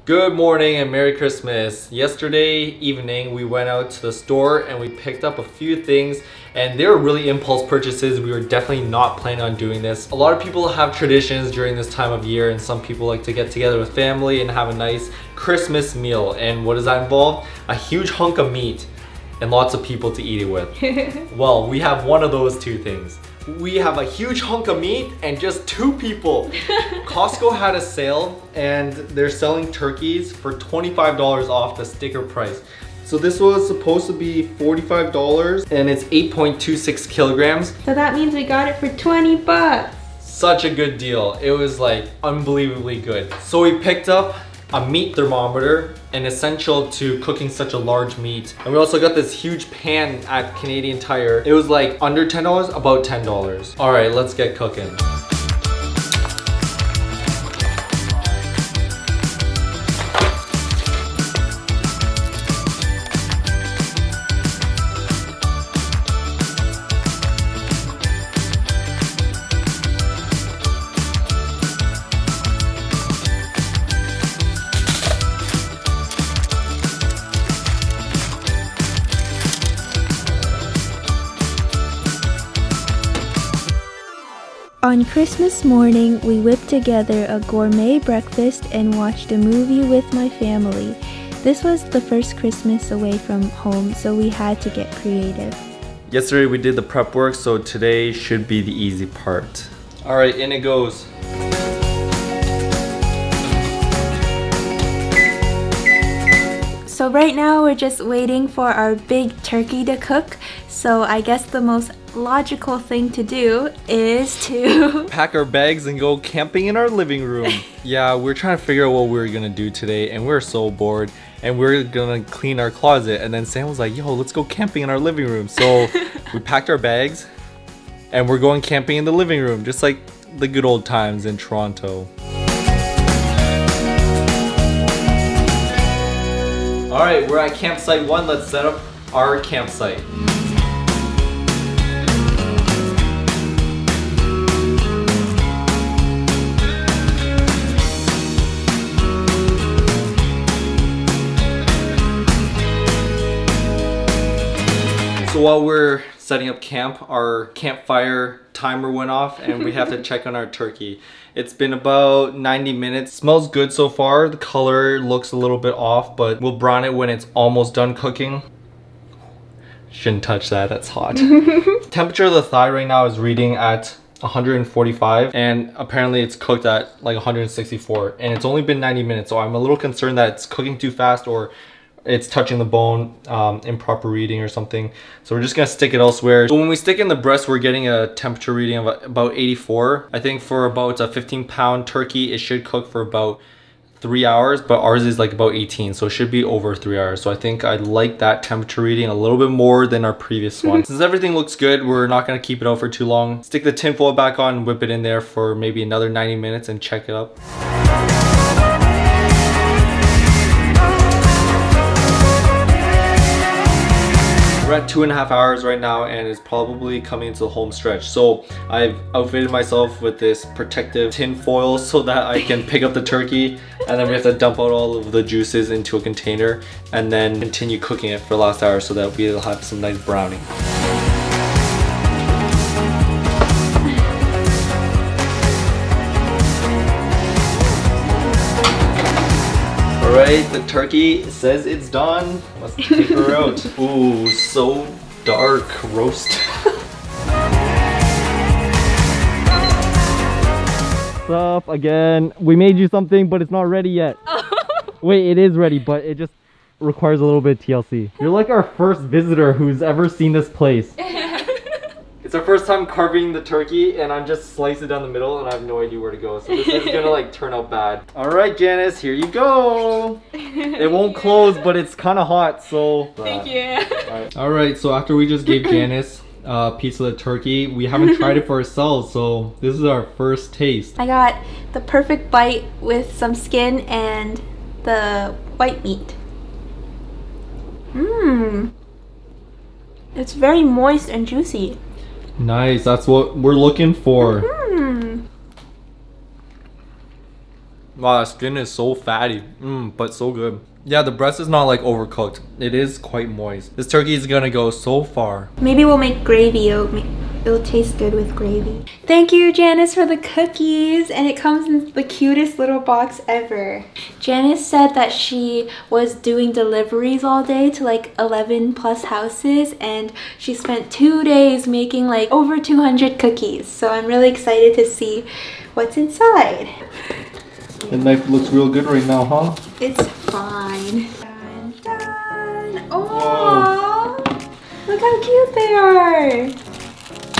Good morning and Merry Christmas. Yesterday evening we went out to the store and we picked up a few things, and they were really impulse purchases. We were definitely not planning on doing this. A lot of people have traditions during this time of year, and some people like to get together with family and have a nice Christmas meal. And what does that involve? A huge hunk of meat and lots of people to eat it with. Well, we have one of those two things. We have a huge hunk of meat and just 2 people. Costco had a sale and they're selling turkeys for $25 off the sticker price. So this was supposed to be $45 and it's 8.26 kilograms. So that means we got it for 20 bucks. Such a good deal. It was like unbelievably good. So we picked up a meat thermometer, an essential to cooking such a large meat. And we also got this huge pan at Canadian Tire. It was like under $10, about $10. All right, let's get cooking. On Christmas morning, we whipped together a gourmet breakfast and watched a movie with my family. This was the first Christmas away from home, so we had to get creative. Yesterday we did the prep work, so today should be the easy part. All right, in it goes. So right now we're just waiting for our big turkey to cook. So I guess the most logical thing to do is to pack our bags and go camping in our living room. Yeah, we're trying to figure out what we were gonna do today, and we're so bored, and we're gonna clean our closet. And then Sam was like, yo, let's go camping in our living room. So we packed our bags and we're going camping in the living room, just like the good old times in Toronto. All right, we're at campsite 1. Let's set up our campsite. So while we're setting up camp, our campfire timer went off and we have to check on our turkey. It's been about 90 minutes. Smells good so far. The color looks a little bit off, but we'll brown it when it's almost done cooking. Shouldn't touch that, that's hot. Temperature of the thigh right now is reading at 145, and apparently it's cooked at like 164, and it's only been 90 minutes, so I'm a little concerned that it's cooking too fast or it's touching the bone, improper reading or something. So we're just gonna stick it elsewhere. So when we stick in the breast, we're getting a temperature reading of about 84. I think for about a 15-pound turkey, it should cook for about 3 hours, but ours is like about 18, so it should be over 3 hours. So I think I like that temperature reading a little bit more than our previous one. Since everything looks good, we're not gonna keep it out for too long. Stick the tin foil back on, whip it in there for maybe another 90 minutes and check it up. We're at 2.5 hours right now, and it's probably coming into the home stretch. So I've outfitted myself with this protective tin foil so that I can pick up the turkey, and then we have to dump out all of the juices into a container and then continue cooking it for the last hour so that we'll have some nice browning. Alright, the turkey says it's done. Let's take her out. Ooh, so dark. Roast. What's up again? We made you something, but it's not ready yet. Wait, it is ready, but it just requires a little bit of TLC. You're like our first visitor who's ever seen this place. It's our first time carving the turkey, and I'm just slicing it down the middle and I have no idea where to go. So this is gonna like turn out bad. All right, Janice, here you go. It won't close, but it's kind of hot, so. Thank you. All right, so after we just gave Janice a piece of the turkey, we haven't tried it for ourselves, so this is our first taste. I got the perfect bite with some skin and the white meat. Mmm. It's very moist and juicy. Nice, that's what we're looking for. Wow, that skin is so fatty, but so good. Yeah, the breast is not like overcooked. It is quite moist. This turkey is gonna go so far. Maybe we'll make gravy. It'll taste good with gravy. Thank you, Janice, for the cookies. And it comes in the cutest little box ever. Janice said that she was doing deliveries all day to like 11 plus houses. And she spent 2 days making like over 200 cookies. So I'm really excited to see what's inside. The knife looks real good right now, huh? It's fine. Dun, dun. Oh, look how cute they are.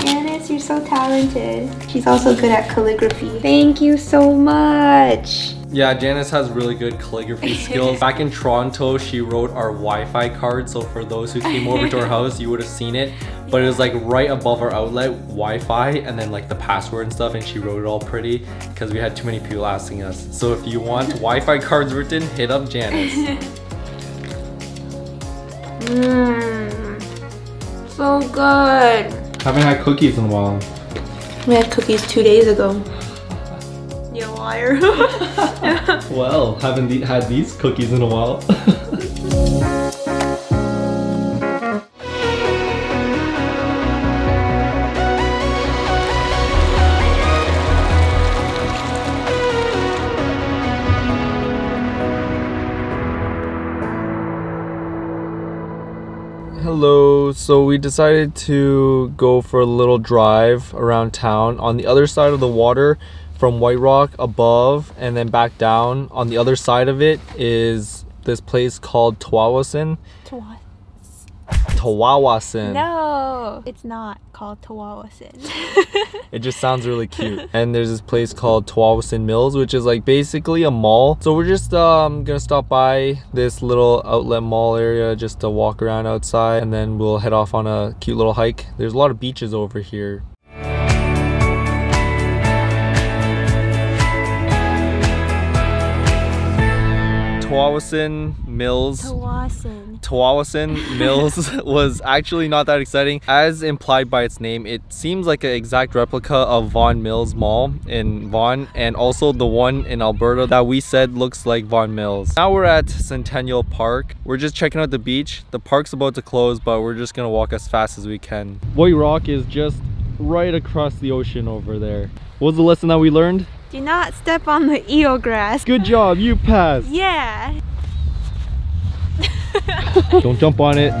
Janice, you're so talented. She's also good at calligraphy. Thank you so much. Yeah, Janice has really good calligraphy skills. Back in Toronto, she wrote our Wi-Fi card. So for those who came over to our house, you would have seen it. But it was like right above our outlet, Wi-Fi, and then like the password and stuff. And she wrote it all pretty because we had too many people asking us. So if you want Wi-Fi cards written, hit up Janice. So good. Haven't had cookies in a while. We had cookies 2 days ago. You liar. Well, haven't had these cookies in a while. Hello, so we decided to go for a little drive around town on the other side of the water from White Rock above and then back down. On the other side of it is this place called Tawawasin. Tawawasin. No, it's not called Tawawasin. It just sounds really cute. And there's this place called Tawawasin Mills, which is like basically a mall. So we're just gonna stop by this little outlet mall area just to walk around outside, and then we'll head off on a cute little hike. There's a lot of beaches over here. Tawawasin Mills. Tawawasin Mills was actually not that exciting. As implied by its name, it seems like an exact replica of Vaughan Mills Mall in Vaughan, and also the one in Alberta that we said looks like Vaughan Mills. Now we're at Centennial Park. We're just checking out the beach. The park's about to close, but we're just gonna walk as fast as we can. White Rock is just right across the ocean over there. What was the lesson that we learned? Do not step on the eel grass. Good job, you passed. Yeah. Don't jump on it.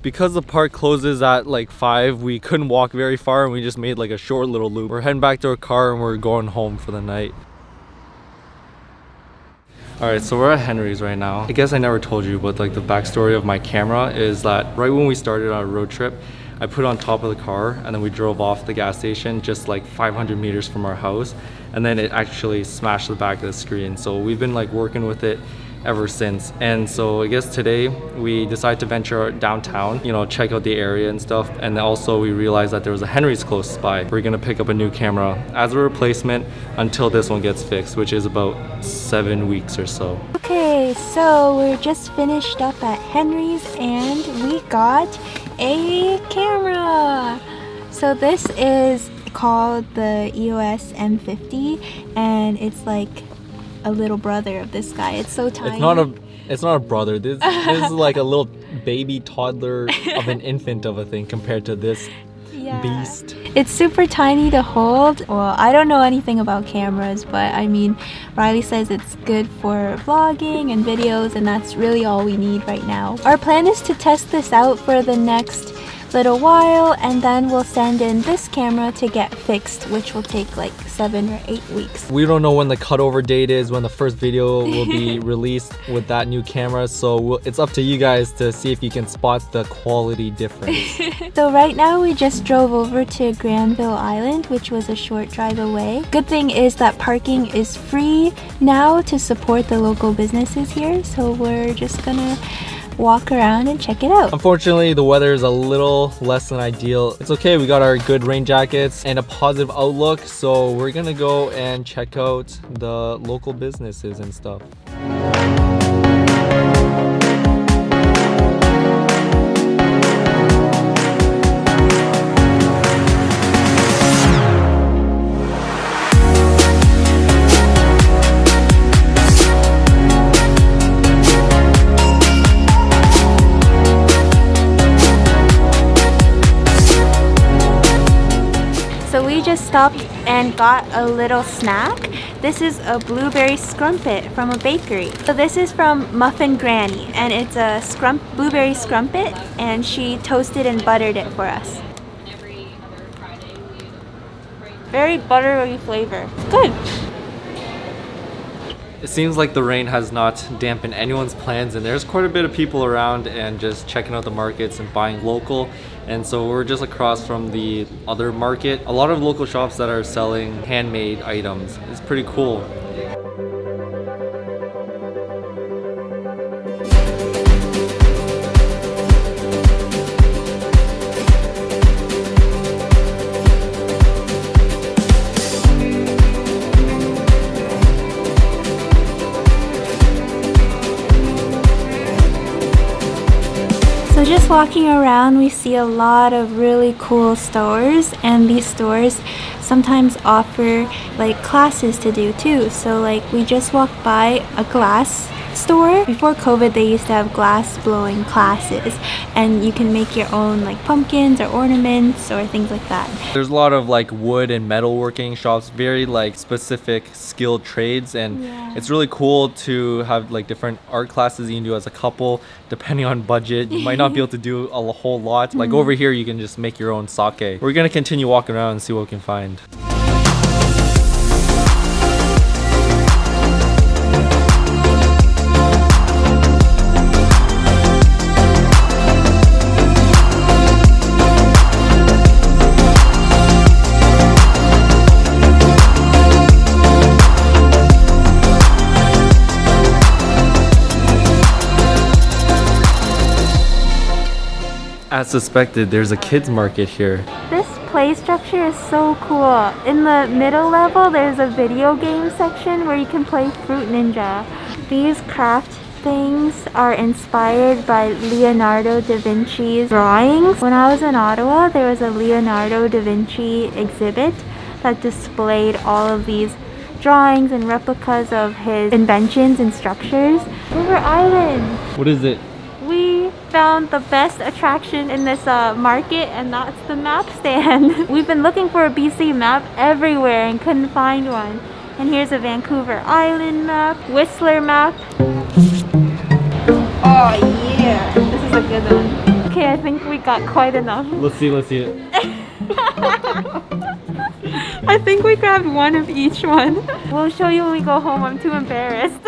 Because the park closes at like 5, we couldn't walk very far and we just made like a short little loop. We're heading back to our car and we're going home for the night. Alright, so we're at Henry's right now. I guess I never told you, but like the backstory of my camera is that right when we started our road trip, I put it on top of the car and then we drove off the gas station just like 500 meters from our house, and then it actually smashed the back of the screen. So we've been like working with it ever since. And so I guess today we decided to venture downtown, you know, check out the area and stuff. And also we realized that there was a Henry's close by. We're gonna pick up a new camera as a replacement until this one gets fixed, which is about 7 weeks or so. Okay, so we're just finished up at Henry's and we got a camera. So this is called the EOS M50 and it's like a little brother of this guy. It's so tiny. It's not a brother. This is like a little baby toddler of an infant of a thing compared to this beast. It's super tiny to hold. Well, I don't know anything about cameras, but I mean, Riley says it's good for vlogging and videos, and that's really all we need right now. Our plan is to test this out for the next little while, and then we'll send in this camera to get fixed, which will take like 7 or 8 weeks. We don't know when the cutover date is, when the first video will be released with that new camera, so it's up to you guys to see if you can spot the quality difference. So right now we just drove over to Granville Island, which was a short drive away. Good thing is that parking is free now to support the local businesses here, so we're just gonna walk around and check it out. Unfortunately, the weather is a little less than ideal. It's okay, we got our good rain jackets and a positive outlook, so we're gonna go and check out the local businesses and stuff. So we just stopped and got a little snack. This is a blueberry scrumpet from a bakery. So this is from Muffin Granny, and it's a blueberry scrumpet, and she toasted and buttered it for us. Very buttery flavor. Good. It seems like the rain has not dampened anyone's plans, and there's quite a bit of people around and just checking out the markets and buying local. And so we're just across from the other market. A lot of local shops that are selling handmade items. It's pretty cool. So just walking around, we see a lot of really cool stores, and these stores sometimes offer like classes to do too. So like we just walked by a glass store. Before COVID, they used to have glass blowing classes, and you can make your own like pumpkins or ornaments or things like that. There's a lot of like wood and metalworking shops, very like specific skilled trades, and it's really cool to have like different art classes you can do as a couple depending on budget. You might not be able to do a whole lot. Like over here you can just make your own sake. We're gonna continue walking around and see what we can find. As suspected, there's a kids market here. This play structure is so cool. In the middle level, there's a video game section where you can play Fruit Ninja. These craft things are inspired by Leonardo da Vinci's drawings. When I was in Ottawa, there was a Leonardo da Vinci exhibit that displayed all of these drawings and replicas of his inventions and structures. River Island! What is it? We found the best attraction in this market, and that's the map stand. We've been looking for a BC map everywhere and couldn't find one. And here's a Vancouver Island map, Whistler map. Oh yeah, this is a good one. Okay, I think we got quite enough. Let's see it. I think we grabbed one of each one. We'll show you when we go home. I'm too embarrassed.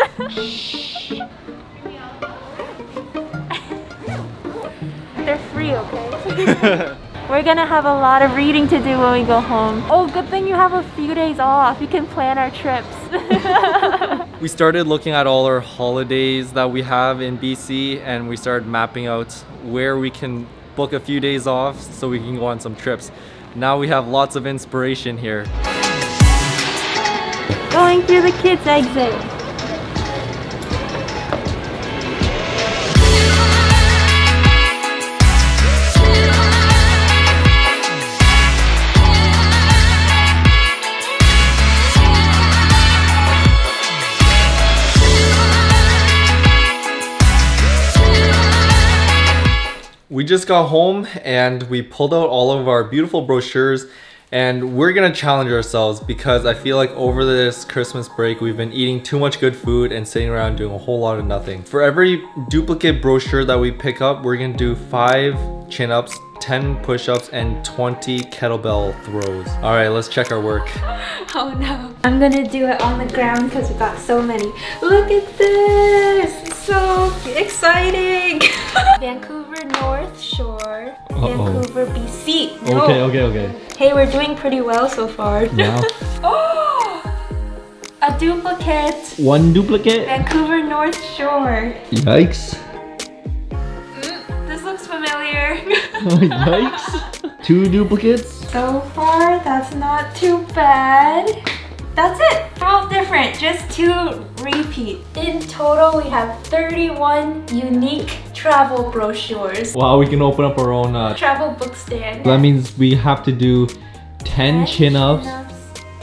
They're free, okay? We're gonna have a lot of reading to do when we go home. Oh, good thing you have a few days off. You can plan our trips. We started looking at all our holidays that we have in BC, and we started mapping out where we can book a few days off so we can go on some trips. Now we have lots of inspiration here. Going through the kids' exit. We just got home and we pulled out all of our beautiful brochures, and we're gonna challenge ourselves because I feel like over this Christmas break we've been eating too much good food and sitting around doing a whole lot of nothing. For every duplicate brochure that we pick up, we're gonna do 5 chin-ups 10 push-ups, and 20 kettlebell throws. All right, let's check our work. Oh no. I'm gonna do it on the ground because we got so many. Look at this! It's so exciting! Vancouver North Shore, Vancouver, BC. No. Okay. Hey, we're doing pretty well so far. Yeah. Oh! A duplicate. One duplicate? Vancouver North Shore. Yikes. This looks familiar. Yikes. 2 duplicates? So far, that's not too bad. That's it. They're all different, just 2 repeat. In total, we have 31 unique travel brochures. Wow, we can open up our own Travel book stand. That means we have to do 10 chin-ups,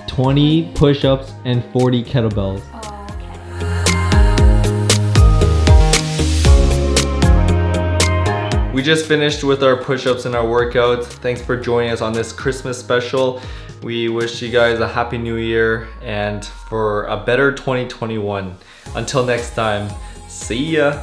20 push-ups, and 40 kettlebells. Oh, okay. We just finished with our push-ups and our workouts. Thanks for joining us on this Christmas special. We wish you guys a happy new year and for a better 2021. Until next time, see ya!